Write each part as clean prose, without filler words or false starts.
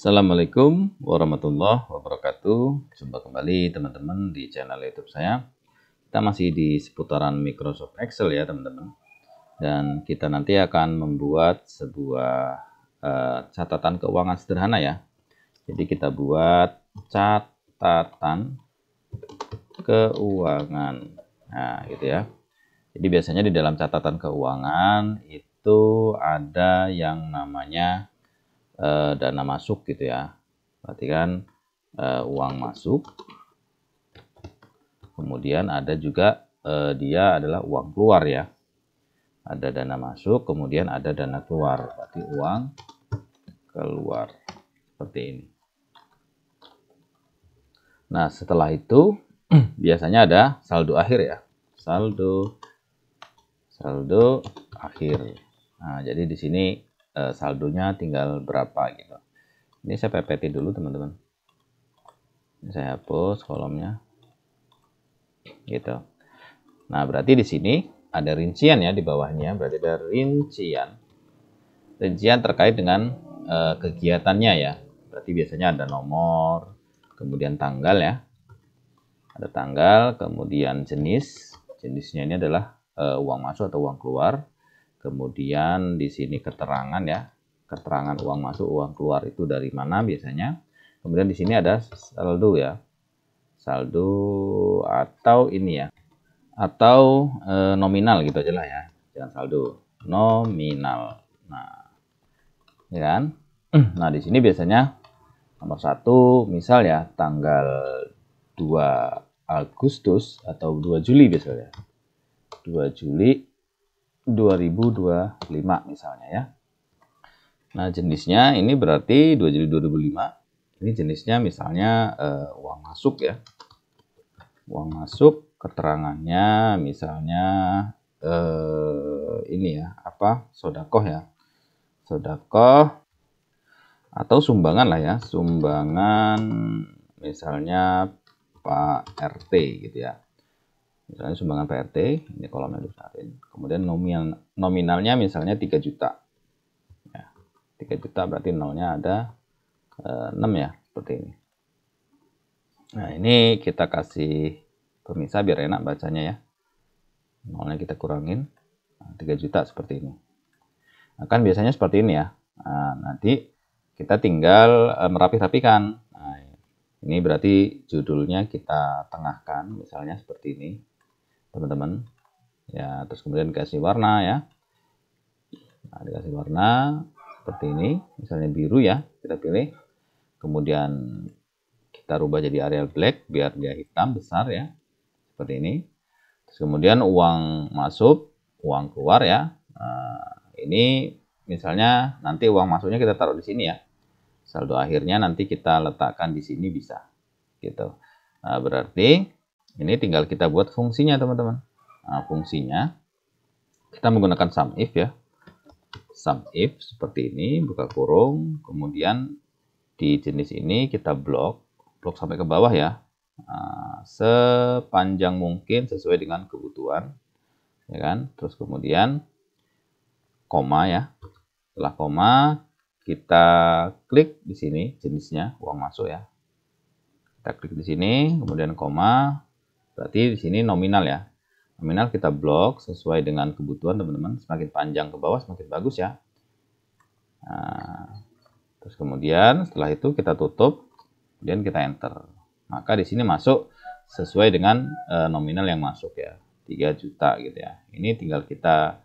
Assalamualaikum warahmatullahi wabarakatuh. Jumpa kembali teman-teman di channel YouTube saya. Kita masih di seputaran Microsoft Excel ya teman-teman. Dan kita nanti akan membuat sebuah catatan keuangan sederhana ya. Jadi kita buat catatan keuangan. Nah, gitu ya. Jadi biasanya di dalam catatan keuangan itu ada yang namanya dana masuk gitu ya. Berarti kan uang masuk. Kemudian ada juga dia adalah uang keluar ya. Ada dana masuk, kemudian ada dana keluar. Berarti uang keluar. Seperti ini. Nah, setelah itu biasanya ada saldo akhir ya. Saldo akhir. Nah, jadi di sini saldonya tinggal berapa gitu. Ini saya pepetin dulu teman-teman. Ini saya hapus kolomnya. Gitu. Nah, berarti di sini ada rincian ya di bawahnya. Berarti ada rincian. Rincian terkait dengan kegiatannya ya. Berarti biasanya ada nomor, kemudian tanggal ya. Ada tanggal, kemudian jenis. Jenisnya ini adalah uang masuk atau uang keluar. Kemudian di sini keterangan ya, keterangan uang masuk, uang keluar itu dari mana biasanya. Kemudian di sini ada saldo ya, saldo atau ini ya, atau nominal gitu aja lah ya, jangan saldo, nominal. Nah, ya kan? Nah di sini biasanya nomor 1 misal ya tanggal 2 Agustus atau 2 Juli biasanya, 2 Juli 2025 misalnya ya. Nah jenisnya ini berarti 2 Juli 2005. Ini jenisnya misalnya uang masuk ya. Uang masuk, keterangannya misalnya ini ya, apa? Sodakoh ya. Sodakoh atau sumbangan lah ya. Sumbangan misalnya Pak RT gitu ya. Misalnya sumbangan PRT, ini kolomnya dibesarin. Kemudian nominalnya misalnya 3 juta. Ya, 3 juta berarti nolnya ada 6 ya, seperti ini. Nah, ini kita kasih pemisah biar enak bacanya ya. Nolnya kita kurangin. Nah, 3 juta seperti ini. Nah, kan biasanya seperti ini ya. Nah, nanti kita tinggal merapi-rapikan. Nah, ini berarti judulnya kita tengahkan, misalnya seperti ini. Teman-teman ya, terus kemudian kasih warna ya. Nah, dikasih warna seperti ini, misalnya biru ya, kita pilih, kemudian kita rubah jadi Arial black biar dia hitam besar ya, seperti ini. Terus kemudian uang masuk, uang keluar ya. Nah, ini misalnya nanti uang masuknya kita taruh di sini ya, saldo akhirnya nanti kita letakkan di sini bisa gitu. Nah, berarti ini tinggal kita buat fungsinya teman-teman. Nah, fungsinya kita menggunakan SUMIF ya. SUMIF seperti ini, buka kurung, kemudian di jenis ini kita blok sampai ke bawah ya. Nah, sepanjang mungkin sesuai dengan kebutuhan. Ya kan? Terus kemudian koma ya. Setelah koma kita klik di sini jenisnya uang masuk ya. Kita klik di sini, kemudian koma. Berarti di sini nominal ya. Nominal kita blok sesuai dengan kebutuhan teman-teman. Semakin panjang ke bawah semakin bagus ya. Nah, terus kemudian setelah itu kita tutup, kemudian kita enter. Maka di sini masuk sesuai dengan nominal yang masuk ya. 3 juta gitu ya. Ini tinggal kita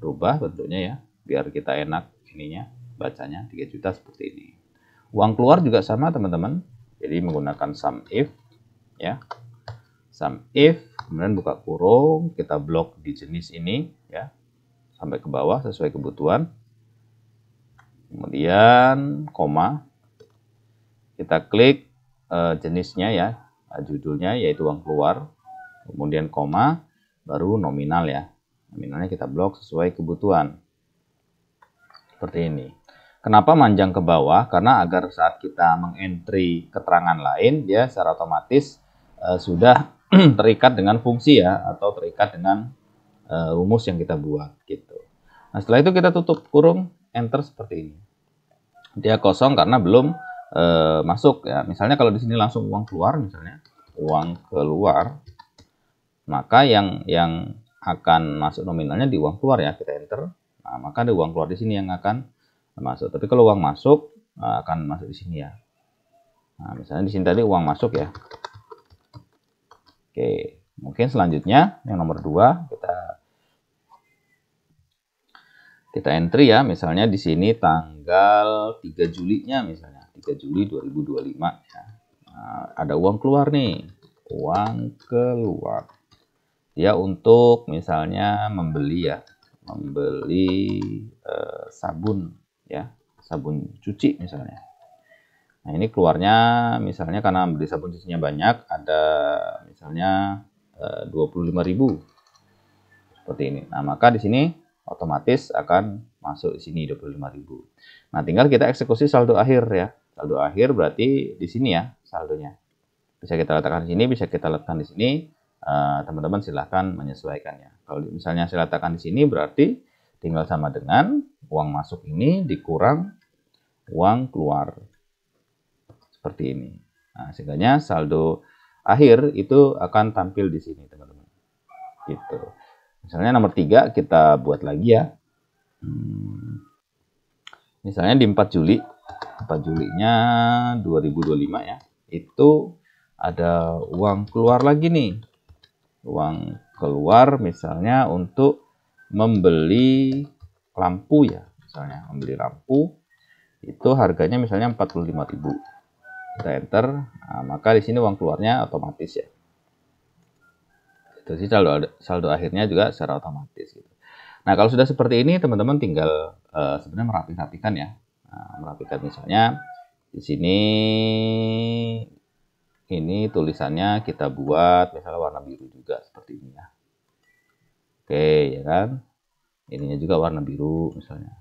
rubah bentuknya ya. Biar kita enak ininya bacanya 3 juta seperti ini. Uang keluar juga sama teman-teman. Jadi menggunakan SUMIF ya. SUMIF, kemudian buka kurung, kita blok di jenis ini ya, sampai ke bawah sesuai kebutuhan. Kemudian koma, kita klik jenisnya ya, judulnya yaitu uang keluar. Kemudian koma, baru nominal ya. Nominalnya kita blok sesuai kebutuhan. Seperti ini. Kenapa manjang ke bawah? Karena agar saat kita mengentry keterangan lain, dia secara otomatis sudah terikat dengan fungsi ya, atau terikat dengan rumus yang kita buat gitu. Nah setelah itu kita tutup kurung, enter seperti ini. Dia kosong karena belum masuk ya. Misalnya kalau di sini langsung uang keluar, misalnya uang keluar, maka yang akan masuk nominalnya di uang keluar ya, kita enter. Nah, maka ada uang keluar di sini yang akan masuk. Tapi kalau uang masuk akan masuk di sini ya. Nah, misalnya di sini tadi uang masuk ya. Oke, mungkin selanjutnya yang nomor 2 kita entry ya, misalnya di sini tanggal 3 Julinya misalnya, 3 Juli 2025 ya. Nah, ada uang keluar nih, uang keluar. Dia untuk misalnya membeli ya, sabun ya, sabun cuci misalnya. Nah, ini keluarnya misalnya karena beli sabun cucinya banyak, ada misalnya 25.000 seperti ini. Nah, maka di sini otomatis akan masuk di sini 25.000. Nah, tinggal kita eksekusi saldo akhir ya. Saldo akhir berarti di sini ya saldonya. Bisa kita letakkan di sini, bisa kita letakkan di sini. Teman-teman silahkan menyesuaikannya. Kalau misalnya saya letakkan di sini berarti tinggal sama dengan uang masuk ini dikurang uang keluar. Seperti ini. Nah, sehingga saldo akhir itu akan tampil di sini, teman-teman. Gitu. Misalnya nomor 3 kita buat lagi ya. Misalnya di 4 Juli. 4 Julinya 2025 ya. Itu ada uang keluar lagi nih. Uang keluar misalnya untuk membeli lampu ya. Misalnya membeli lampu itu harganya misalnya 45.000. Kita enter, nah, maka di sini uang keluarnya otomatis ya. Itu sih saldo akhirnya juga secara otomatis gitu. Nah, kalau sudah seperti ini teman-teman tinggal sebenarnya merapikan ya. Nah, merapikan misalnya di sini ini tulisannya kita buat misalnya warna biru juga seperti ini ya. Oke, ya kan? Ininya juga warna biru misalnya.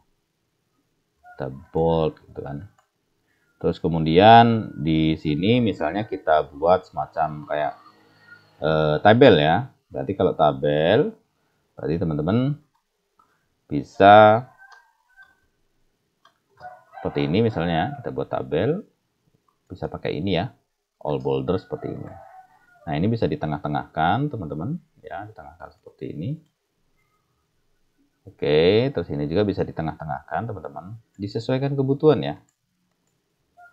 Kita bold gitu kan. Terus kemudian di sini misalnya kita buat semacam kayak tabel ya. Berarti kalau tabel, berarti teman-teman bisa seperti ini misalnya. Kita buat tabel, bisa pakai ini ya, all boulder seperti ini. Nah, ini bisa di tengah-tengahkan teman-teman ya, di tengahkan seperti ini. Oke, terus ini juga bisa di tengah-tengahkan teman-teman, disesuaikan kebutuhan ya.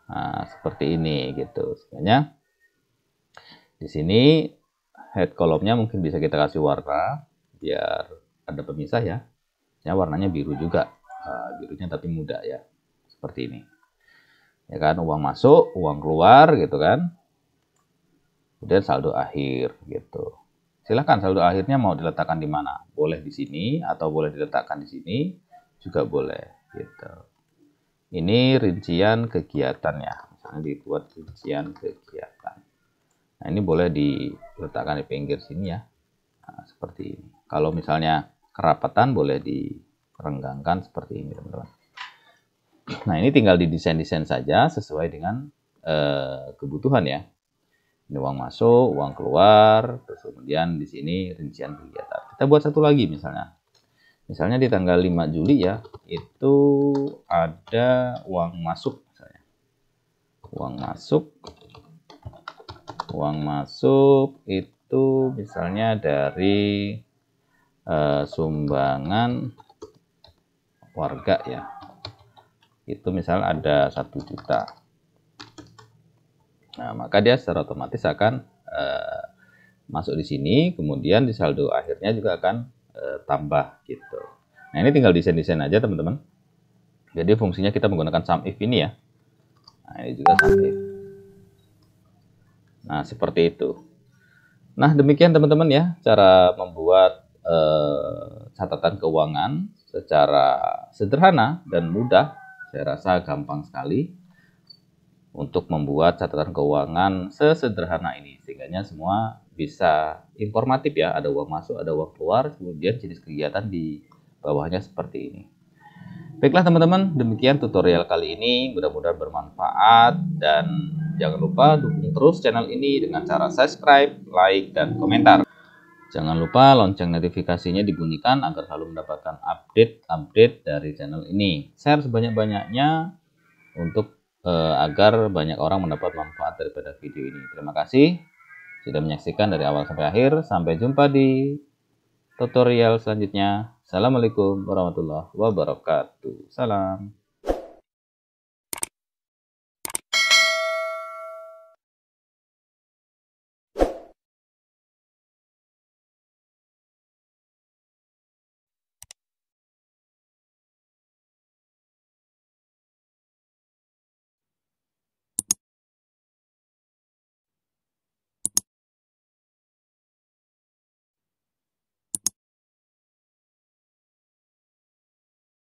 Nah, seperti ini gitu. Sebenarnya di sini head column-nya mungkin bisa kita kasih warna biar ada pemisah ya. Ya, warnanya biru juga. Birunya tapi muda ya. Seperti ini. Ya kan, uang masuk, uang keluar gitu kan. Kemudian saldo akhir gitu. Silahkan saldo akhirnya mau diletakkan di mana? Boleh di sini atau boleh diletakkan di sini juga boleh gitu. Ini rincian kegiatan ya. Misalnya dibuat rincian kegiatan. Nah, ini boleh diletakkan di pinggir sini ya. Nah, seperti ini. Kalau misalnya kerapatan boleh direnggangkan seperti ini, teman-teman. Nah, ini tinggal didesain-desain saja sesuai dengan kebutuhan ya. Ini uang masuk, uang keluar, terus kemudian di sini rincian kegiatan. Kita buat satu lagi misalnya. Misalnya di tanggal 5 Juli ya, itu ada uang masuk misalnya. Uang masuk itu misalnya dari sumbangan warga ya. Itu misal ada 1 juta. Nah, maka dia secara otomatis akan masuk di sini, kemudian di saldo akhirnya juga akan tambah gitu. Nah, ini tinggal desain-desain aja teman-teman. Jadi fungsinya kita menggunakan sum if ini ya. Nah, ini juga sum if. Nah, seperti itu. Nah, demikian teman-teman ya cara membuat catatan keuangan secara sederhana dan mudah. Saya rasa gampang sekali untuk membuat catatan keuangan sesederhana ini, sehingga semua bisa informatif ya, ada uang masuk, ada uang keluar, kemudian jenis kegiatan di bawahnya seperti ini. Baiklah teman-teman, demikian tutorial kali ini, mudah-mudahan bermanfaat, dan jangan lupa dukung terus channel ini dengan cara subscribe, like, dan komentar. Jangan lupa lonceng notifikasinya dibunyikan agar selalu mendapatkan update dari channel ini. Share sebanyak-banyaknya untuk agar banyak orang mendapat manfaat daripada video ini. Terima kasih sudah menyaksikan dari awal sampai akhir. Sampai jumpa di tutorial selanjutnya. Assalamualaikum warahmatullahi wabarakatuh. Salam.